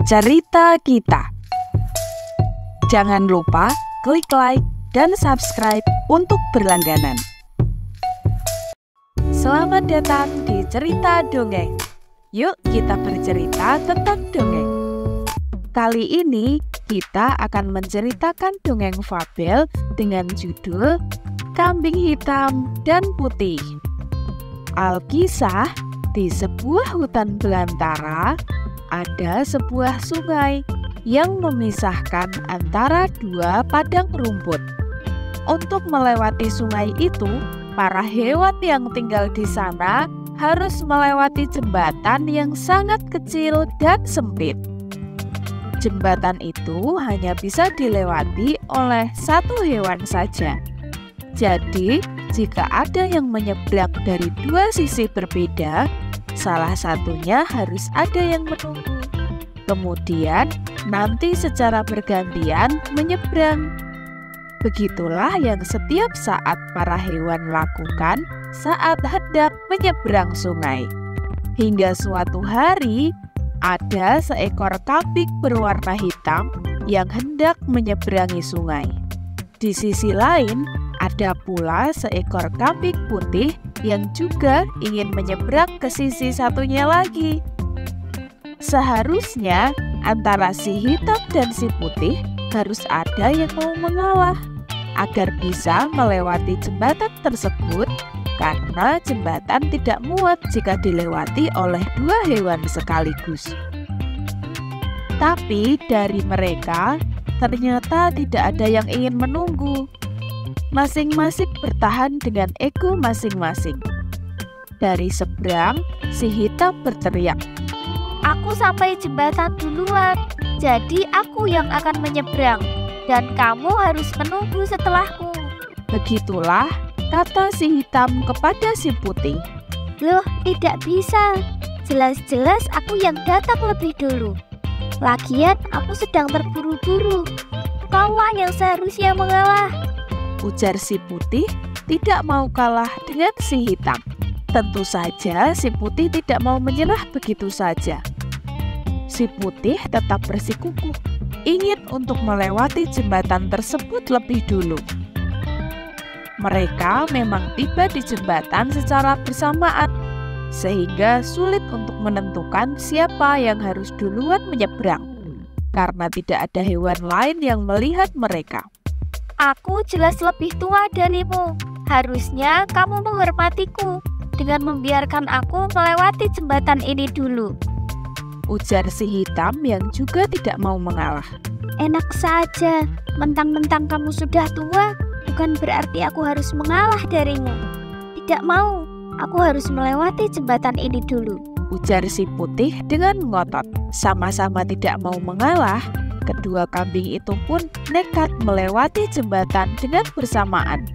Cerita Kita. Jangan lupa klik like dan subscribe untuk berlangganan. Selamat datang di Cerita Dongeng. Yuk kita bercerita tentang dongeng. Kali ini kita akan menceritakan dongeng fabel dengan judul Kambing Hitam dan Putih. Alkisah, di sebuah hutan belantara ada sebuah sungai yang memisahkan antara dua padang rumput. Untuk melewati sungai itu, para hewan yang tinggal di sana harus melewati jembatan yang sangat kecil dan sempit. Jembatan itu hanya bisa dilewati oleh satu hewan saja. Jadi, jika ada yang menyeberang dari dua sisi berbeda, salah satunya harus ada yang menunggu. Kemudian, nanti secara bergantian menyeberang. Begitulah yang setiap saat para hewan lakukan saat hendak menyeberang sungai. Hingga suatu hari, ada seekor kambing berwarna hitam yang hendak menyeberangi sungai. Di sisi lain, ada pula seekor kambing putih yang juga ingin menyeberang ke sisi satunya lagi. Seharusnya antara si hitam dan si putih harus ada yang mau mengalah agar bisa melewati jembatan tersebut, karena jembatan tidak muat jika dilewati oleh dua hewan sekaligus. Tapi dari mereka ternyata tidak ada yang ingin menunggu. Masing-masing bertahan dengan ego masing-masing. Dari seberang, si hitam berteriak, "Aku sampai jembatan duluan, jadi aku yang akan menyeberang, dan kamu harus menunggu setelahku." Begitulah kata si hitam kepada si putih. "Loh, tidak bisa. Jelas-jelas aku yang datang lebih dulu. Lagian aku sedang terburu-buru. Kaulah yang seharusnya mengalah," ujar si putih tidak mau kalah dengan si hitam. Tentu saja si putih tidak mau menyerah begitu saja. Si putih tetap bersikukuh, ingin untuk melewati jembatan tersebut lebih dulu. Mereka memang tiba di jembatan secara bersamaan, sehingga sulit untuk menentukan siapa yang harus duluan menyeberang, karena tidak ada hewan lain yang melihat mereka. "Aku jelas lebih tua darimu. Harusnya kamu menghormatiku dengan membiarkan aku melewati jembatan ini dulu," ujar si hitam yang juga tidak mau mengalah. "Enak saja, mentang-mentang kamu sudah tua, bukan berarti aku harus mengalah darimu. Tidak mau, aku harus melewati jembatan ini dulu," ujar si putih dengan ngotot. Sama-sama tidak mau mengalah, kedua kambing itu pun nekat melewati jembatan dengan bersamaan.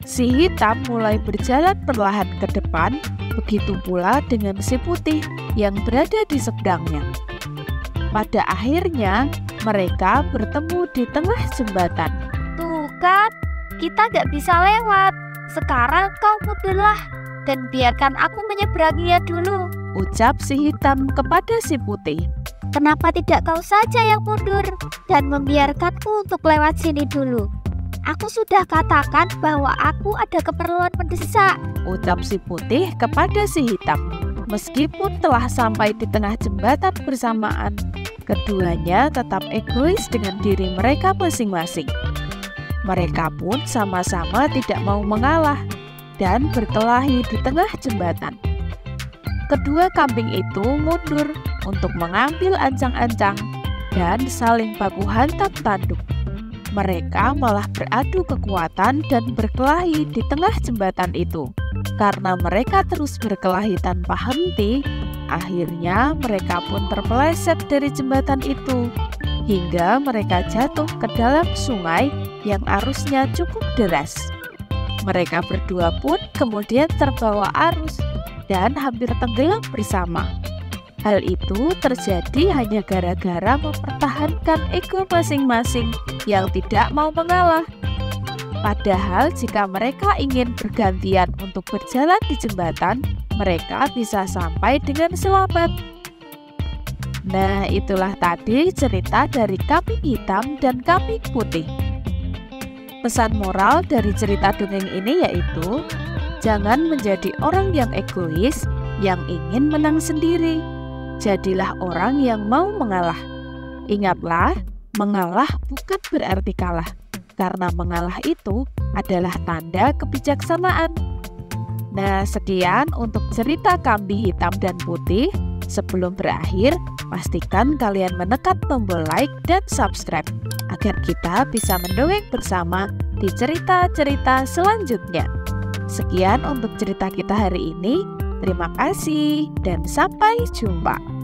Si hitam mulai berjalan perlahan ke depan, begitu pula dengan si putih yang berada di seberangnya. Pada akhirnya, mereka bertemu di tengah jembatan. "Tuh kan, kita gak bisa lewat. Sekarang kau mundurlah dan biarkan aku menyeberanginya dulu," ucap si hitam kepada si putih. "Kenapa tidak kau saja yang mundur dan membiarkanku untuk lewat sini dulu? Aku sudah katakan bahwa aku ada keperluan mendesak," ucap si putih kepada si hitam. Meskipun telah sampai di tengah jembatan bersamaan, keduanya tetap egois dengan diri mereka masing-masing. Mereka pun sama-sama tidak mau mengalah dan berkelahi di tengah jembatan. Kedua kambing itu mundur untuk mengambil ancang-ancang dan saling baku hantam tanduk. Mereka malah beradu kekuatan dan berkelahi di tengah jembatan itu. Karena mereka terus berkelahi tanpa henti, akhirnya mereka pun terpeleset dari jembatan itu, hingga mereka jatuh ke dalam sungai yang arusnya cukup deras. Mereka berdua pun kemudian terbawa arus dan hampir tenggelam bersama. Hal itu terjadi hanya gara-gara mempertahankan ego masing-masing yang tidak mau mengalah. Padahal jika mereka ingin bergantian untuk berjalan di jembatan, mereka bisa sampai dengan selamat. Nah, itulah tadi cerita dari kambing hitam dan kambing putih. Pesan moral dari cerita dongeng ini yaitu, jangan menjadi orang yang egois, yang ingin menang sendiri. Jadilah orang yang mau mengalah. Ingatlah, mengalah bukan berarti kalah, karena mengalah itu adalah tanda kebijaksanaan. Nah, sekian untuk cerita kambing hitam dan putih. Sebelum berakhir, pastikan kalian menekan tombol like dan subscribe agar kita bisa mendongeng bersama di cerita-cerita selanjutnya. Sekian untuk cerita kita hari ini. Terima kasih dan sampai jumpa.